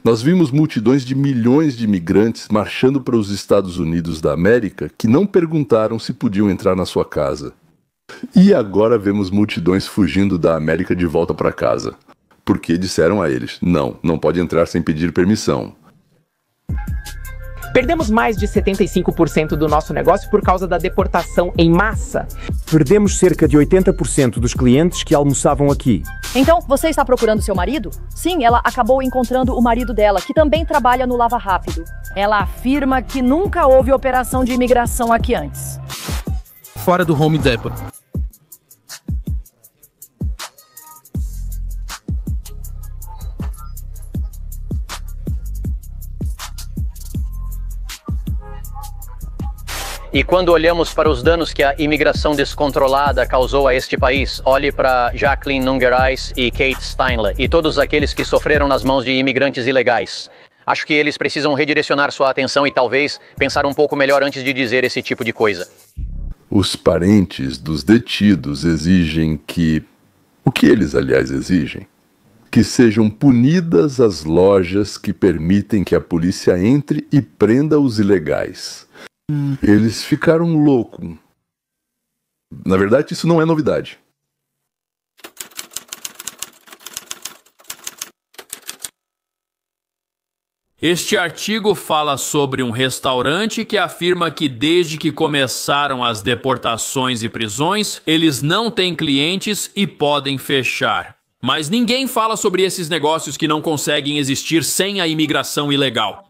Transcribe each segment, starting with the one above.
Nós vimos multidões de milhões de imigrantes marchando para os Estados Unidos da América que não perguntaram se podiam entrar na sua casa. E agora vemos multidões fugindo da América de volta para casa, porque disseram a eles, não pode entrar sem pedir permissão. Perdemos mais de 75% do nosso negócio por causa da deportação em massa. Perdemos cerca de 80% dos clientes que almoçavam aqui. Então, você está procurando seu marido? Sim, ela acabou encontrando o marido dela, que também trabalha no Lava Rápido. Ela afirma que nunca houve operação de imigração aqui antes. Fora do Home Depot. E quando olhamos para os danos que a imigração descontrolada causou a este país, olhe para Jacqueline Nungarais e Kate Steinle e todos aqueles que sofreram nas mãos de imigrantes ilegais. Acho que eles precisam redirecionar sua atenção e talvez pensar um pouco melhor antes de dizer esse tipo de coisa. Os parentes dos detidos exigem que... O que eles, aliás, exigem? Que sejam punidas as lojas que permitem que a polícia entre e prenda os ilegais. Eles ficaram loucos. Na verdade, isso não é novidade. Este artigo fala sobre um restaurante que afirma que desde que começaram as deportações e prisões, eles não têm clientes e podem fechar. Mas ninguém fala sobre esses negócios que não conseguem existir sem a imigração ilegal.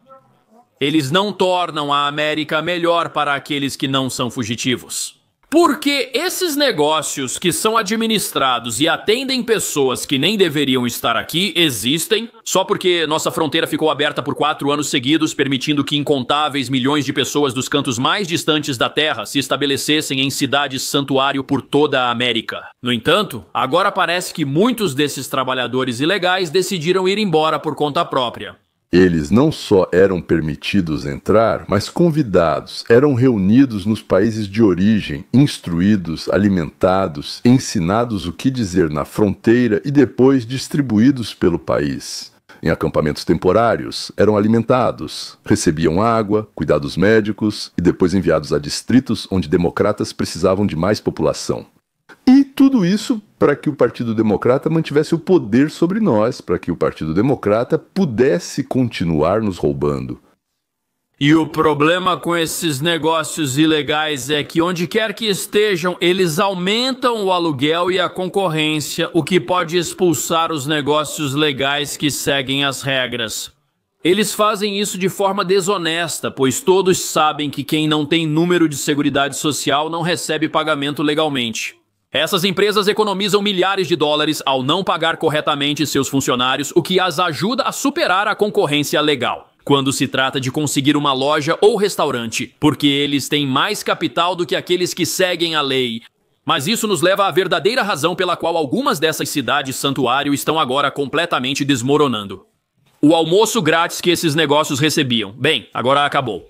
Eles não tornam a América melhor para aqueles que não são fugitivos. Porque esses negócios que são administrados e atendem pessoas que nem deveriam estar aqui existem só porque nossa fronteira ficou aberta por 4 anos seguidos, permitindo que incontáveis milhões de pessoas dos cantos mais distantes da Terra se estabelecessem em cidades santuário por toda a América. No entanto, agora parece que muitos desses trabalhadores ilegais decidiram ir embora por conta própria. Eles não só eram permitidos entrar, mas convidados, eram reunidos nos países de origem, instruídos, alimentados, ensinados o que dizer na fronteira e depois distribuídos pelo país. Em acampamentos temporários, eram alimentados, recebiam água, cuidados médicos e depois enviados a distritos onde democratas precisavam de mais população. E tudo isso para que o Partido Democrata mantivesse o poder sobre nós, para que o Partido Democrata pudesse continuar nos roubando. E o problema com esses negócios ilegais é que onde quer que estejam, eles aumentam o aluguel e a concorrência, o que pode expulsar os negócios legais que seguem as regras. Eles fazem isso de forma desonesta, pois todos sabem que quem não tem número de seguridade social não recebe pagamento legalmente. Essas empresas economizam milhares de dólares ao não pagar corretamente seus funcionários, o que as ajuda a superar a concorrência legal, quando se trata de conseguir uma loja ou restaurante, porque eles têm mais capital do que aqueles que seguem a lei. Mas isso nos leva à verdadeira razão pela qual algumas dessas cidades santuário estão agora completamente desmoronando. O almoço grátis que esses negócios recebiam. Bem, agora acabou.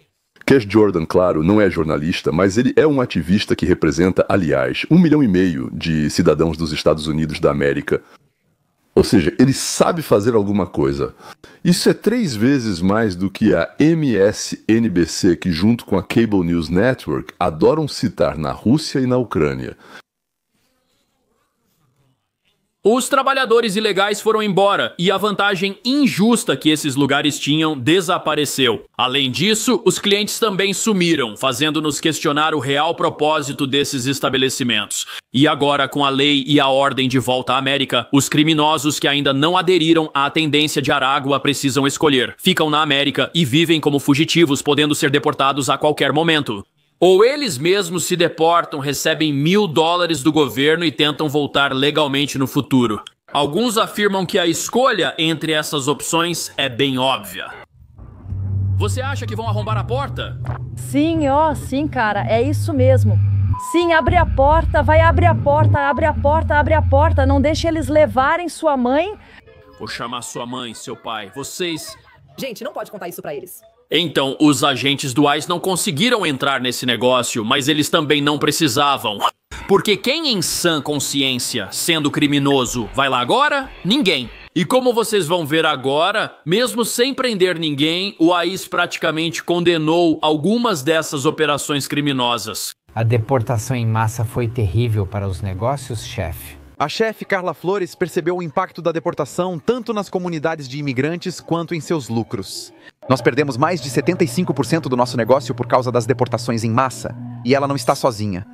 Cash Jordan, claro, não é jornalista, mas ele é um ativista que representa, aliás, 1,5 milhão de cidadãos dos Estados Unidos da América. Ou seja, ele sabe fazer alguma coisa. Isso é 3 vezes mais do que a MSNBC, que junto com a Cable News Network adoram citar na Rússia e na Ucrânia. Os trabalhadores ilegais foram embora e a vantagem injusta que esses lugares tinham desapareceu. Além disso, os clientes também sumiram, fazendo-nos questionar o real propósito desses estabelecimentos. E agora, com a lei e a ordem de volta à América, os criminosos que ainda não aderiram à tendência de Aragua precisam escolher. Ficam na América e vivem como fugitivos, podendo ser deportados a qualquer momento. Ou eles mesmos se deportam, recebem $1.000 do governo e tentam voltar legalmente no futuro. Alguns afirmam que a escolha entre essas opções é bem óbvia. Você acha que vão arrombar a porta? Sim, sim, cara, é isso mesmo. Sim, abre a porta, vai abrir a porta, abre a porta, abre a porta. Não deixe eles levarem sua mãe. Vou chamar sua mãe, seu pai. Vocês... Gente, não pode contar isso pra eles. Então, os agentes do ICE não conseguiram entrar nesse negócio, mas eles também não precisavam. Porque quem em sã consciência, sendo criminoso, vai lá agora? Ninguém. E como vocês vão ver agora, mesmo sem prender ninguém, o AIS praticamente condenou algumas dessas operações criminosas. A deportação em massa foi terrível para os negócios, chefe. A chefe Carla Flores percebeu o impacto da deportação tanto nas comunidades de imigrantes quanto em seus lucros. Nós perdemos mais de 75% do nosso negócio por causa das deportações em massa, e ela não está sozinha.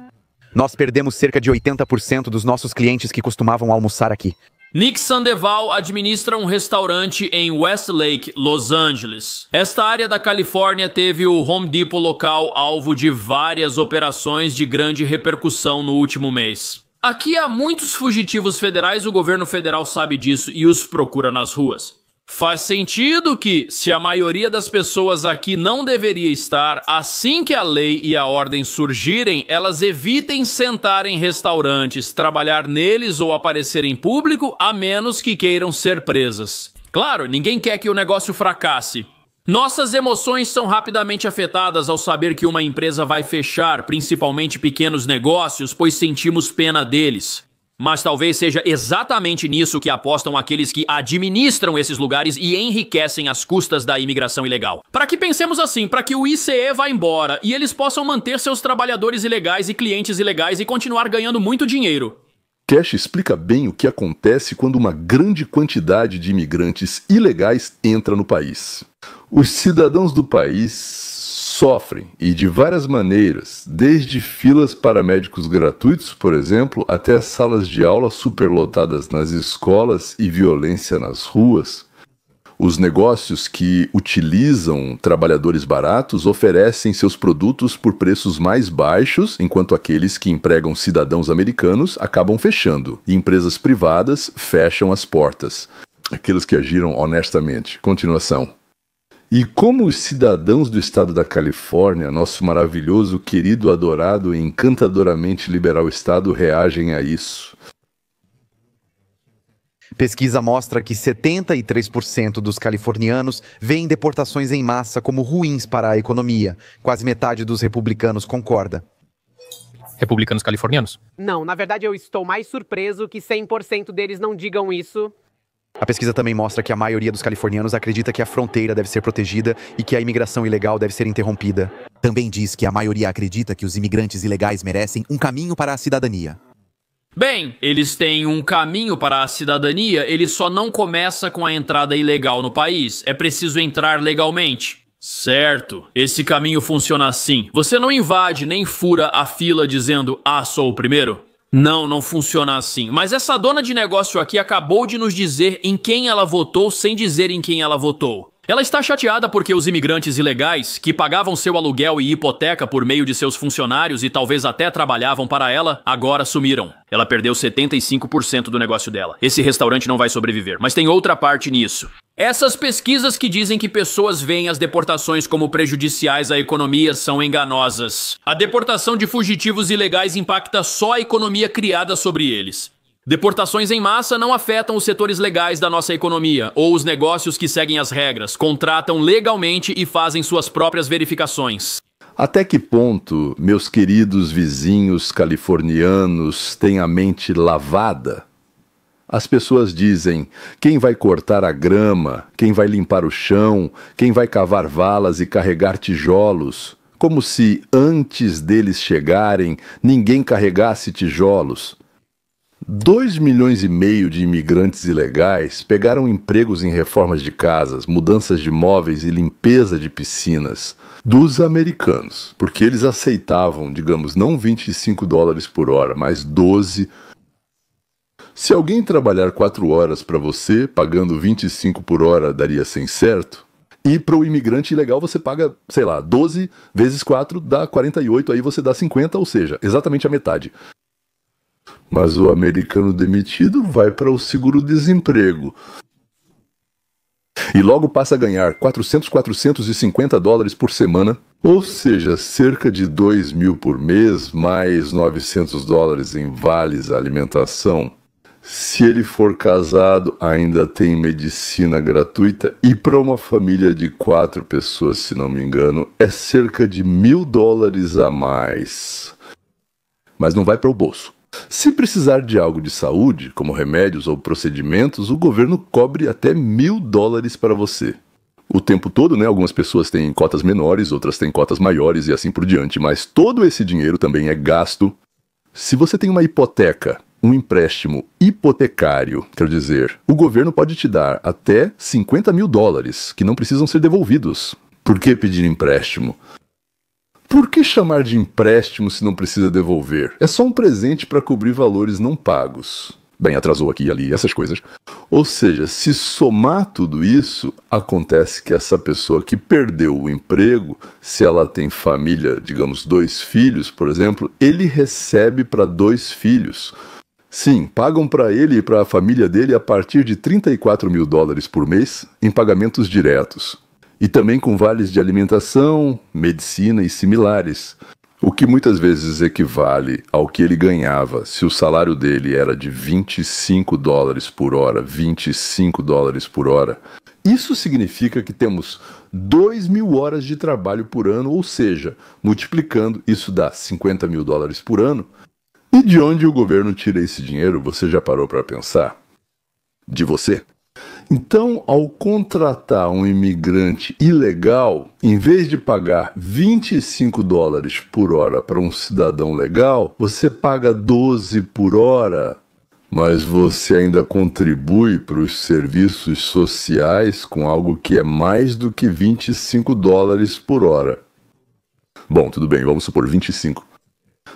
Nós perdemos cerca de 80% dos nossos clientes que costumavam almoçar aqui. Nick Sandoval administra um restaurante em Westlake, Los Angeles. Esta área da Califórnia teve o Home Depot local alvo de várias operações de grande repercussão no último mês. Aqui há muitos fugitivos federais, o governo federal sabe disso e os procura nas ruas. Faz sentido que, se a maioria das pessoas aqui não deveria estar, assim que a lei e a ordem surgirem, elas evitem sentar em restaurantes, trabalhar neles ou aparecer em público, a menos que queiram ser presas. Claro, ninguém quer que o negócio fracasse. Nossas emoções são rapidamente afetadas ao saber que uma empresa vai fechar, principalmente pequenos negócios, pois sentimos pena deles. Mas talvez seja exatamente nisso que apostam aqueles que administram esses lugares e enriquecem às custas da imigração ilegal. Para que pensemos assim, para que o ICE vá embora e eles possam manter seus trabalhadores ilegais e clientes ilegais e continuar ganhando muito dinheiro. Cash explica bem o que acontece quando uma grande quantidade de imigrantes ilegais entra no país. Os cidadãos do país sofrem, e de várias maneiras, desde filas para médicos gratuitos, por exemplo, até salas de aula superlotadas nas escolas e violência nas ruas. Os negócios que utilizam trabalhadores baratos oferecem seus produtos por preços mais baixos, enquanto aqueles que empregam cidadãos americanos acabam fechando, e empresas privadas fecham as portas. Aqueles que agiram honestamente. Continuação. E como os cidadãos do estado da Califórnia, nosso maravilhoso, querido, adorado e encantadoramente liberal estado, reagem a isso? Pesquisa mostra que 73% dos californianos veem deportações em massa como ruins para a economia. Quase metade dos republicanos concorda. Republicanos californianos? Não, na verdade eu estou mais surpreso que 100% deles não digam isso. A pesquisa também mostra que a maioria dos californianos acredita que a fronteira deve ser protegida e que a imigração ilegal deve ser interrompida. Também diz que a maioria acredita que os imigrantes ilegais merecem um caminho para a cidadania. Bem, eles têm um caminho para a cidadania, ele só não começa com a entrada ilegal no país. É preciso entrar legalmente. Certo, esse caminho funciona assim. Você não invade nem fura a fila dizendo, sou o primeiro. Não funciona assim. Mas essa dona de negócio aqui acabou de nos dizer em quem ela votou sem dizer em quem ela votou. Ela está chateada porque os imigrantes ilegais, que pagavam seu aluguel e hipoteca por meio de seus funcionários e talvez até trabalhavam para ela, agora sumiram. Ela perdeu 75% do negócio dela. Esse restaurante não vai sobreviver. Mas tem outra parte nisso. Essas pesquisas que dizem que pessoas veem as deportações como prejudiciais à economia são enganosas. A deportação de fugitivos ilegais impacta só a economia criada sobre eles. Deportações em massa não afetam os setores legais da nossa economia, ou os negócios que seguem as regras, contratam legalmente e fazem suas próprias verificações. Até que ponto meus queridos vizinhos californianos têm a mente lavada? As pessoas dizem, quem vai cortar a grama, quem vai limpar o chão, quem vai cavar valas e carregar tijolos, como se antes deles chegarem ninguém carregasse tijolos. 2,5 milhões de imigrantes ilegais pegaram empregos em reformas de casas, mudanças de móveis e limpeza de piscinas dos americanos, porque eles aceitavam, digamos, não $25 por hora, mas 12. Se alguém trabalhar 4 horas para você, pagando 25 por hora, daria 100, certo? E para o imigrante ilegal você paga, 12 vezes 4 dá 48, aí você dá 50, ou seja, exatamente a metade. Mas o americano demitido vai para o seguro-desemprego. E logo passa a ganhar $450 por semana, ou seja, cerca de 2.000 por mês, mais $900 em vales alimentação. Se ele for casado, ainda tem medicina gratuita e para uma família de 4 pessoas, se não me engano, é cerca de $1.000 a mais. Mas não vai para o bolso. Se precisar de algo de saúde, como remédios ou procedimentos, o governo cobre até $1.000 para você. O tempo todo, né? Algumas pessoas têm cotas menores, outras têm cotas maiores e assim por diante, mas todo esse dinheiro também é gasto. Se você tem uma hipoteca, um empréstimo hipotecário, quer dizer, o governo pode te dar até $50.000 que não precisam ser devolvidos. Por que pedir empréstimo? Por que chamar de empréstimo se não precisa devolver? É só um presente para cobrir valores não pagos. Bem, atrasou aqui e ali, essas coisas. Ou seja, se somar tudo isso, acontece que essa pessoa que perdeu o emprego, se ela tem família, digamos, 2 filhos, por exemplo, ele recebe para 2 filhos. Sim, pagam para ele e para a família dele a partir de $34.000 por mês em pagamentos diretos. E também com vales de alimentação, medicina e similares. O que muitas vezes equivale ao que ele ganhava se o salário dele era de $25 por hora, $25 por hora. Isso significa que temos 2.000 horas de trabalho por ano, ou seja, multiplicando, isso dá $50.000 por ano. E de onde o governo tira esse dinheiro, você já parou para pensar? De você? Então, ao contratar um imigrante ilegal, em vez de pagar $25 por hora para um cidadão legal, você paga 12 por hora. Mas você ainda contribui para os serviços sociais com algo que é mais do que $25 por hora. Bom, tudo bem, vamos supor 25.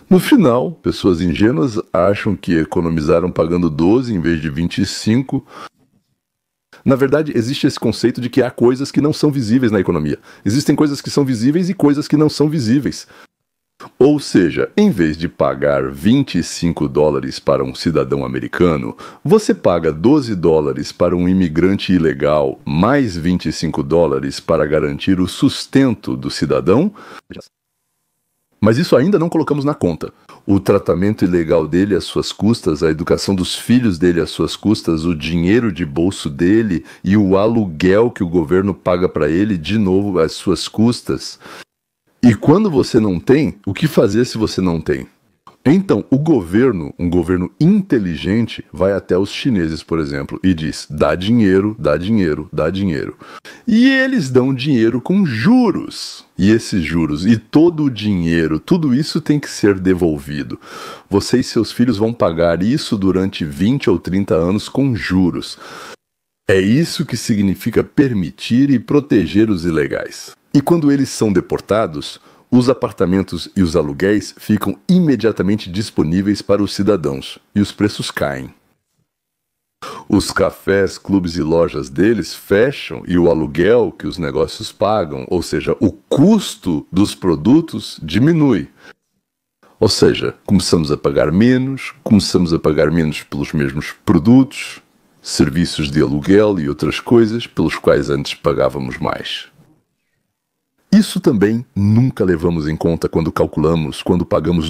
No final, pessoas ingênuas acham que economizaram pagando 12 em vez de 25. Na verdade, existe esse conceito de que há coisas que não são visíveis na economia. Existem coisas que são visíveis e coisas que não são visíveis. Ou seja, em vez de pagar $25 para um cidadão americano, você paga $12 para um imigrante ilegal, mais $25 para garantir o sustento do cidadão. Mas isso ainda não colocamos na conta. O tratamento ilegal dele às suas custas, a educação dos filhos dele às suas custas, o dinheiro de bolso dele e o aluguel que o governo paga para ele, de novo, às suas custas. E quando você não tem, o que fazer se você não tem? Então, o governo, um governo inteligente, vai até os chineses, por exemplo, e diz: dá dinheiro, dá dinheiro, dá dinheiro. E eles dão dinheiro com juros. E esses juros e todo o dinheiro, tudo isso tem que ser devolvido. Você e seus filhos vão pagar isso durante 20 ou 30 anos com juros. É isso que significa permitir e proteger os ilegais. E quando eles são deportados, os apartamentos e os aluguéis ficam imediatamente disponíveis para os cidadãos e os preços caem. Os cafés, clubes e lojas deles fecham e o aluguel que os negócios pagam, ou seja, o custo dos produtos diminui. Ou seja, começamos a pagar menos pelos mesmos produtos, serviços de aluguel e outras coisas pelos quais antes pagávamos mais. Isso também nunca levamos em conta quando pagamos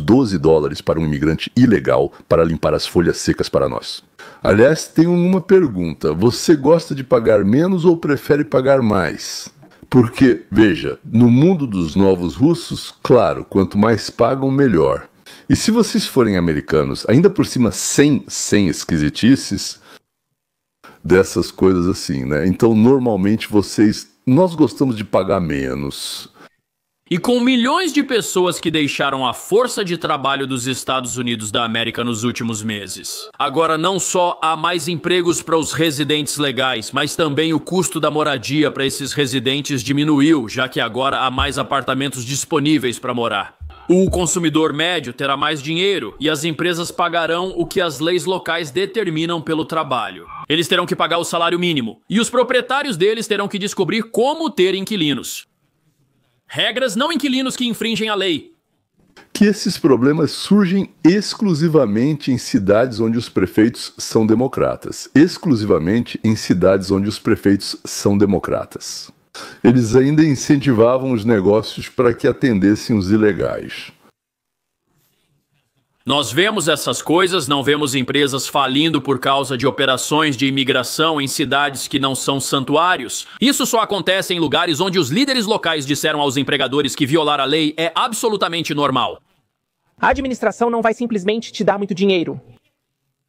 $12 para um imigrante ilegal para limpar as folhas secas para nós. Aliás, tenho uma pergunta. Você gosta de pagar menos ou prefere pagar mais? Porque, veja, no mundo dos novos russos, claro, quanto mais pagam, melhor. E se vocês forem americanos, ainda por cima sem esquisitices, dessas coisas assim, né? Então, normalmente nós gostamos de pagar menos. E com milhões de pessoas que deixaram a força de trabalho dos Estados Unidos da América nos últimos meses, agora não só há mais empregos para os residentes legais, mas também o custo da moradia para esses residentes diminuiu, já que agora há mais apartamentos disponíveis para morar. O consumidor médio terá mais dinheiro e as empresas pagarão o que as leis locais determinam pelo trabalho. Eles terão que pagar o salário mínimo e os proprietários deles terão que descobrir como ter inquilinos. Regras, não inquilinos que infringem a lei. Que esses problemas surgem exclusivamente em cidades onde os prefeitos são democratas. Exclusivamente em cidades onde os prefeitos são democratas. Eles ainda incentivavam os negócios para que atendessem os ilegais. Nós vemos essas coisas, não vemos empresas falindo por causa de operações de imigração em cidades que não são santuários. Isso só acontece em lugares onde os líderes locais disseram aos empregadores que violar a lei é absolutamente normal. A administração não vai simplesmente te dar muito dinheiro.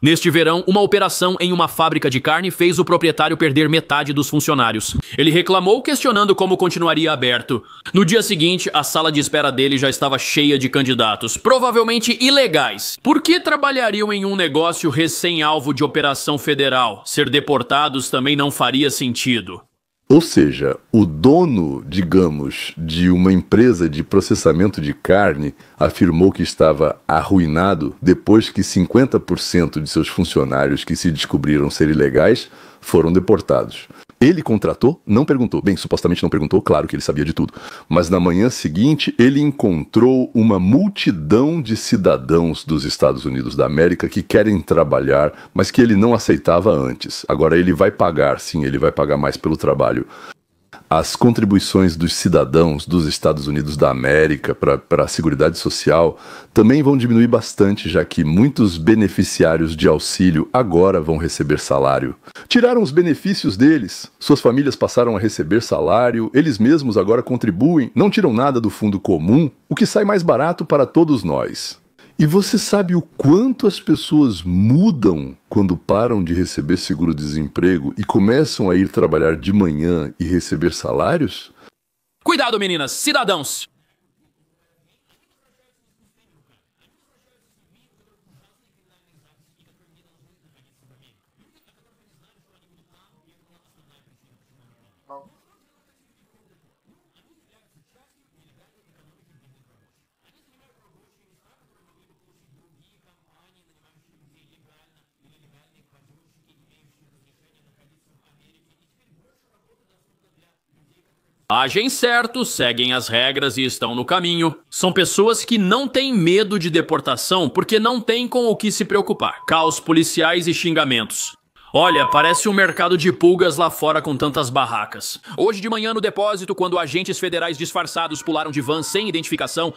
Neste verão, uma operação em uma fábrica de carne fez o proprietário perder metade dos funcionários. Ele reclamou, questionando como continuaria aberto. No dia seguinte, a sala de espera dele já estava cheia de candidatos, provavelmente ilegais. Por que trabalhariam em um negócio recém-alvo de operação federal? Ser deportados também não faria sentido. Ou seja, o dono, digamos, de uma empresa de processamento de carne afirmou que estava arruinado depois que 50% de seus funcionários que se descobriram ser ilegais foram deportados. Ele contratou? Não perguntou. Bem, supostamente não perguntou, claro que ele sabia de tudo. Mas na manhã seguinte, ele encontrou uma multidão de cidadãos dos Estados Unidos da América que querem trabalhar, mas que ele não aceitava antes. Agora ele vai pagar, sim, ele vai pagar mais pelo trabalho. As contribuições dos cidadãos dos Estados Unidos da América para a Seguridade Social também vão diminuir bastante, já que muitos beneficiários de auxílio agora vão receber salário. Tiraram os benefícios deles, suas famílias passaram a receber salário, eles mesmos agora contribuem, não tiram nada do fundo comum, o que sai mais barato para todos nós. E você sabe o quanto as pessoas mudam quando param de receber seguro-desemprego e começam a ir trabalhar de manhã e receber salários? Cuidado, meninas, cidadãos! Agem certo, seguem as regras e estão no caminho. São pessoas que não têm medo de deportação porque não têm com o que se preocupar. Caos policiais e xingamentos. Olha, parece um mercado de pulgas lá fora com tantas barracas. Hoje de manhã no depósito, quando agentes federais disfarçados pularam de van sem identificação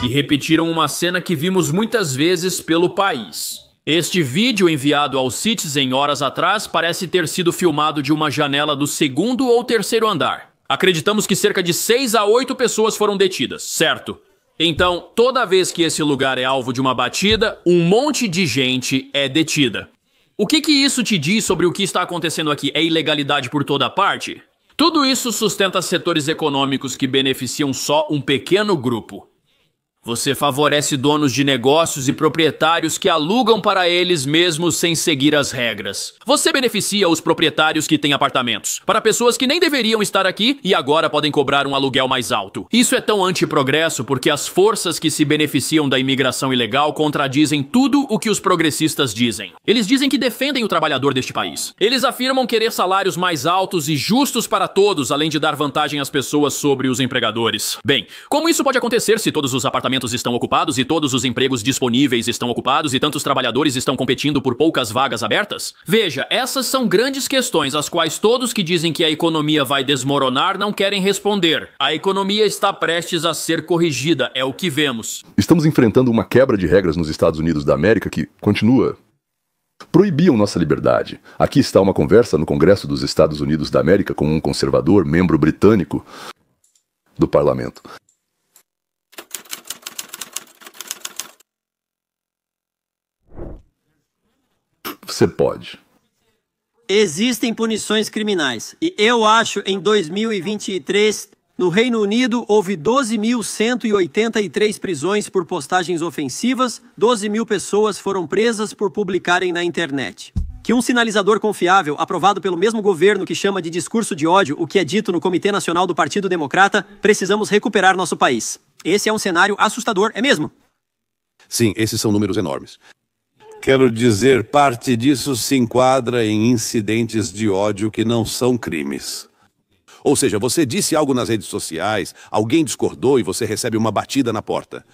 e repetiram uma cena que vimos muitas vezes pelo país. Este vídeo enviado ao Citizen horas atrás parece ter sido filmado de uma janela do segundo ou terceiro andar. Acreditamos que cerca de 6 a 8 pessoas foram detidas, certo? Então, toda vez que esse lugar é alvo de uma batida, um monte de gente é detida. O que isso te diz sobre o que está acontecendo aqui? É ilegalidade por toda parte? Tudo isso sustenta setores econômicos que beneficiam só um pequeno grupo. Você favorece donos de negócios e proprietários que alugam para eles mesmos sem seguir as regras. Você beneficia os proprietários que têm apartamentos, para pessoas que nem deveriam estar aqui e agora podem cobrar um aluguel mais alto. Isso é tão antiprogresso porque as forças que se beneficiam da imigração ilegal contradizem tudo o que os progressistas dizem. Eles dizem que defendem o trabalhador deste país. Eles afirmam querer salários mais altos e justos para todos, além de dar vantagem às pessoas sobre os empregadores. Bem, como isso pode acontecer se todos os apartamentos estão ocupados e todos os empregos disponíveis estão ocupados e tantos trabalhadores estão competindo por poucas vagas abertas? Veja, essas são grandes questões às quais todos que dizem que a economia vai desmoronar não querem responder. A economia está prestes a ser corrigida, é o que vemos. Estamos enfrentando uma quebra de regras nos Estados Unidos da América que continua. Proibiam nossa liberdade. Aqui está uma conversa no Congresso dos Estados Unidos da América com um conservador, membro britânico do parlamento. Você pode. Existem punições criminais. E eu acho em 2023, no Reino Unido, houve 12.183 prisões por postagens ofensivas, 12.000 pessoas foram presas por publicarem na internet. Que um sinalizador confiável, aprovado pelo mesmo governo que chama de discurso de ódio o que é dito no Comitê Nacional do Partido Democrata, precisamos recuperar nosso país. Esse é um cenário assustador, é mesmo? Sim, esses são números enormes. Quero dizer, parte disso se enquadra em incidentes de ódio que não são crimes. Ou seja, você disse algo nas redes sociais, alguém discordou e você recebe uma batida na porta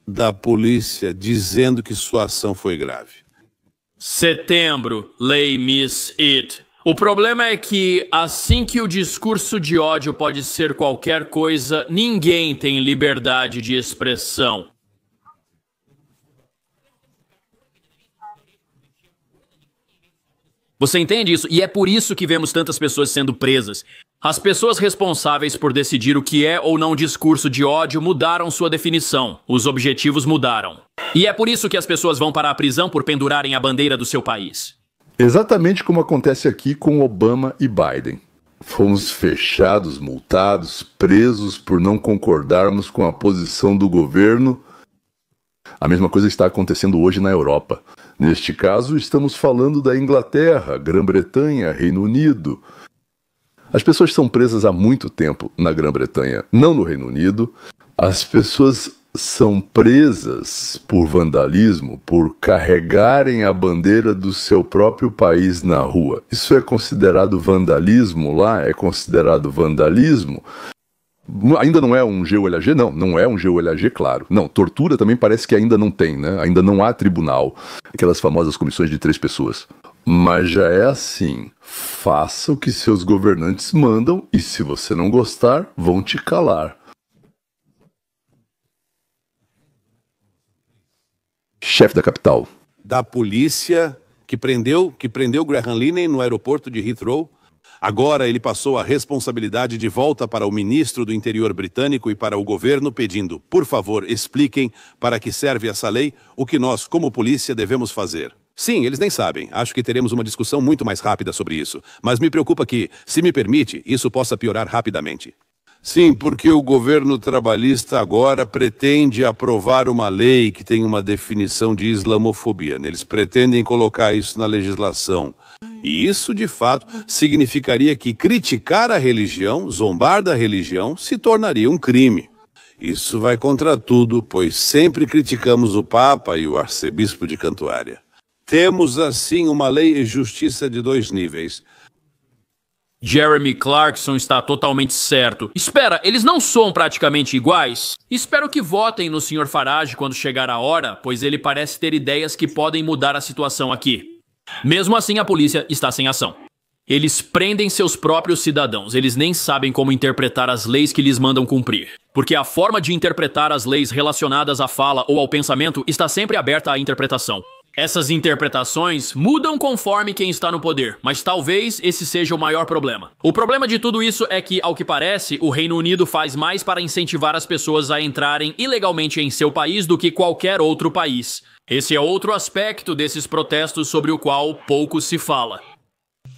da polícia dizendo que sua ação foi grave. Setembro, lei Miss It. O problema é que, assim que o discurso de ódio pode ser qualquer coisa, ninguém tem liberdade de expressão. Você entende isso? E é por isso que vemos tantas pessoas sendo presas. As pessoas responsáveis por decidir o que é ou não discurso de ódio mudaram sua definição. Os objetivos mudaram. E é por isso que as pessoas vão para a prisão por pendurarem a bandeira do seu país. Exatamente como acontece aqui com Obama e Biden. Fomos fechados, multados, presos por não concordarmos com a posição do governo. A mesma coisa está acontecendo hoje na Europa. Neste caso, estamos falando da Inglaterra, Grã-Bretanha, Reino Unido. As pessoas são presas há muito tempo na Grã-Bretanha, não no Reino Unido. As pessoas são presas por vandalismo, por carregarem a bandeira do seu próprio país na rua. Isso é considerado vandalismo lá? É considerado vandalismo? Ainda não é um GULAG? Não, não é um GULAG, claro. Não, tortura também parece que ainda não tem, né? Ainda não há tribunal. Aquelas famosas comissões de 3 pessoas. Mas já é assim. Faça o que seus governantes mandam e se você não gostar, vão te calar. Chefe da capital. Da polícia que prendeu Graham Linehan no aeroporto de Heathrow. Agora ele passou a responsabilidade de volta para o ministro do Interior britânico e para o governo, pedindo, por favor, expliquem para que serve essa lei, o que nós, como polícia, devemos fazer. Sim, eles nem sabem. Acho que teremos uma discussão muito mais rápida sobre isso. Mas me preocupa que, se me permite, isso possa piorar rapidamente. Sim, porque o governo trabalhista agora pretende aprovar uma lei que tem uma definição de islamofobia. Eles pretendem colocar isso na legislação. E isso, de fato, significaria que criticar a religião, zombar da religião, se tornaria um crime. Isso vai contra tudo, pois sempre criticamos o Papa e o arcebispo de Cantuária. Temos, assim, uma lei e justiça de 2 níveis. Jeremy Clarkson está totalmente certo. Espera, eles não soam praticamente iguais? Espero que votem no Sr. Farage quando chegar a hora, pois ele parece ter ideias que podem mudar a situação aqui. Mesmo assim, a polícia está sem ação. Eles prendem seus próprios cidadãos. Eles nem sabem como interpretar as leis que lhes mandam cumprir. Porque a forma de interpretar as leis relacionadas à fala ou ao pensamento está sempre aberta à interpretação. Essas interpretações mudam conforme quem está no poder, mas talvez esse seja o maior problema. O problema de tudo isso é que, ao que parece, o Reino Unido faz mais para incentivar as pessoas a entrarem ilegalmente em seu país do que qualquer outro país. Esse é outro aspecto desses protestos sobre o qual pouco se fala.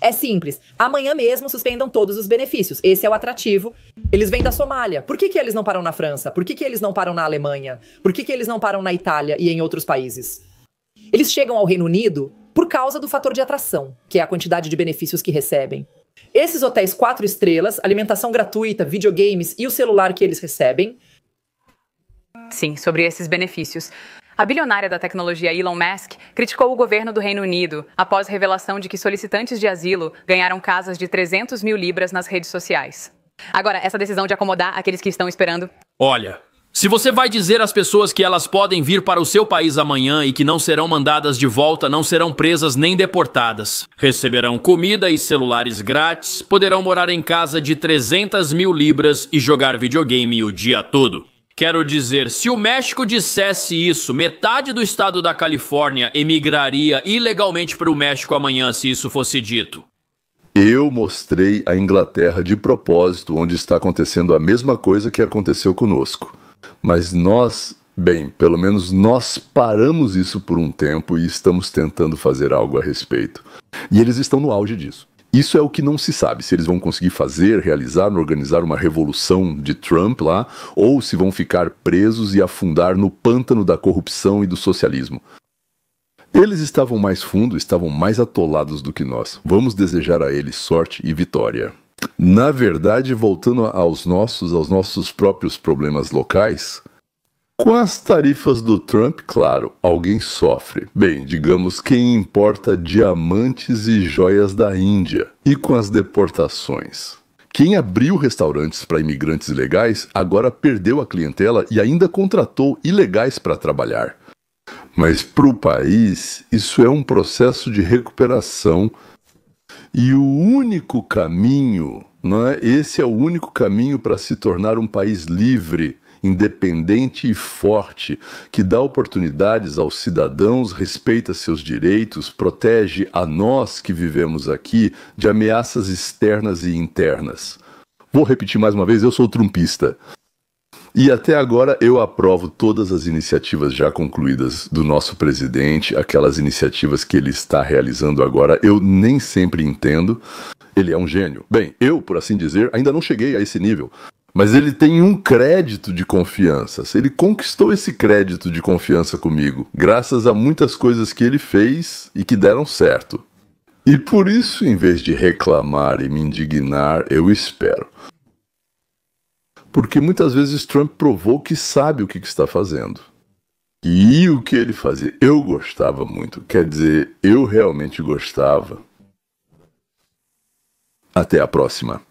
É simples. Amanhã mesmo suspendam todos os benefícios. Esse é o atrativo. Eles vêm da Somália. Por que eles não param na França? Por que eles não param na Alemanha? Por que eles não param na Itália e em outros países? Eles chegam ao Reino Unido por causa do fator de atração, que é a quantidade de benefícios que recebem. Esses hotéis 4 estrelas, alimentação gratuita, videogames e o celular que eles recebem. Sim, sobre esses benefícios. A bilionária da tecnologia Elon Musk criticou o governo do Reino Unido após revelação de que solicitantes de asilo ganharam casas de 300 mil libras nas redes sociais. Agora, essa decisão de acomodar aqueles que estão esperando... Olha... Se você vai dizer às pessoas que elas podem vir para o seu país amanhã e que não serão mandadas de volta, não serão presas nem deportadas, receberão comida e celulares grátis, poderão morar em casa de 300 mil libras e jogar videogame o dia todo. Quero dizer, se o México dissesse isso, metade do estado da Califórnia emigraria ilegalmente para o México amanhã se isso fosse dito. Eu mostrei a Inglaterra de propósito, onde está acontecendo a mesma coisa que aconteceu conosco. Mas nós, bem, pelo menos nós paramos isso por um tempo e estamos tentando fazer algo a respeito. E eles estão no auge disso. Isso é o que não se sabe, se eles vão conseguir fazer, realizar, organizar uma revolução de Trump lá, ou se vão ficar presos e afundar no pântano da corrupção e do socialismo. Eles estavam mais fundo, estavam mais atolados do que nós. Vamos desejar a eles sorte e vitória. Na verdade, voltando aos nossos próprios problemas locais, com as tarifas do Trump, claro, alguém sofre. Bem, digamos quem importa diamantes e joias da Índia. E com as deportações. Quem abriu restaurantes para imigrantes ilegais agora perdeu a clientela e ainda contratou ilegais para trabalhar. Mas para o país, isso é um processo de recuperação. E o único caminho, não é? Esse é o único caminho para se tornar um país livre, independente e forte, que dá oportunidades aos cidadãos, respeita seus direitos, protege a nós que vivemos aqui de ameaças externas e internas. Vou repetir mais uma vez, eu sou trumpista. E até agora eu aprovo todas as iniciativas já concluídas do nosso presidente, aquelas iniciativas que ele está realizando agora, eu nem sempre entendo. Ele é um gênio. Bem, eu, por assim dizer, ainda não cheguei a esse nível. Mas ele tem um crédito de confiança. Ele conquistou esse crédito de confiança comigo, graças a muitas coisas que ele fez e que deram certo. E por isso, em vez de reclamar e me indignar, eu espero. Porque muitas vezes Trump provou que sabe o que está fazendo. E o que ele fazia, eu gostava muito. Quer dizer, eu realmente gostava. Até a próxima.